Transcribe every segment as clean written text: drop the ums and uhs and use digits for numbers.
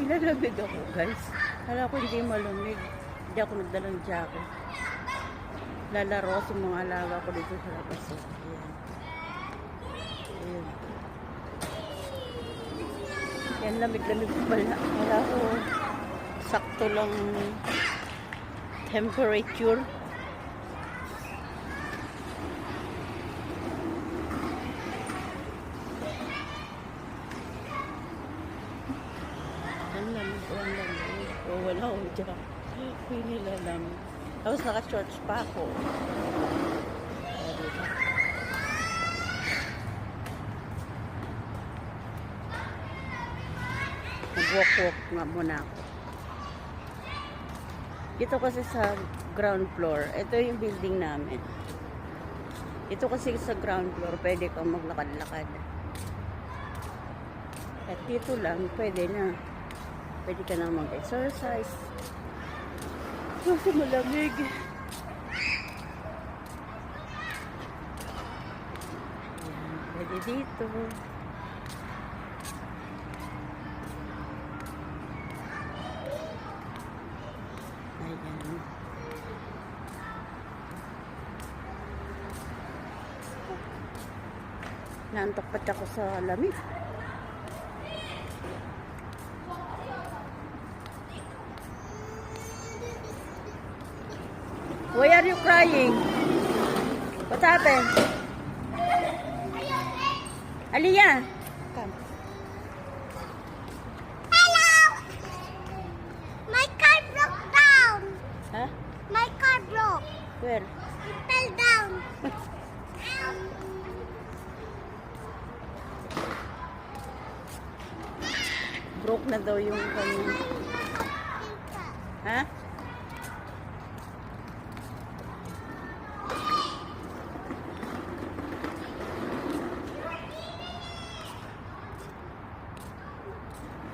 Nilalamig ako, guys. Kala ko hindi malamig. Hindi ako nagdalang jacket. Lalaro sa mga alaga ko dito sa labas. Ayan. Ayan. Yan, lamig-lamig ko pala. Kala ko sakto lang temperature. Ang lamig. Oh, wala akong jacket. Pinilalamig. Tapos naka-shorts pa ako. Nag-walk-walk nga muna ako. Dito kasi sa ground floor, ito yung building namin. Ito kasi sa ground floor, pwede kang maglakad-lakad. At dito lang, pwede na. Pwede ka na mag-exercise. Kasi malamig. Ayan, pwede dito. Ayan. Naantok pa ako sa lamig. Why are you crying? What happened? Aliyah, come. Hello! My car broke down. Huh? My car broke. Where? It fell down. Broke na daw yung kanyang... Ha?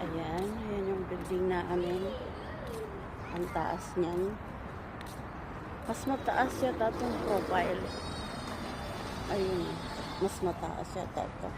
Ayan, ayan yung building namin. Ang taas niyan. Mas mataas yata itong profile. Ayun, mas mataas yata ito.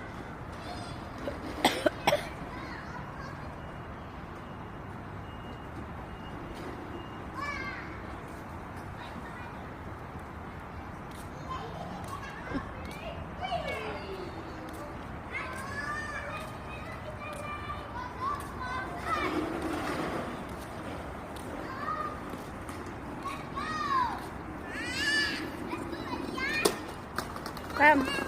Come.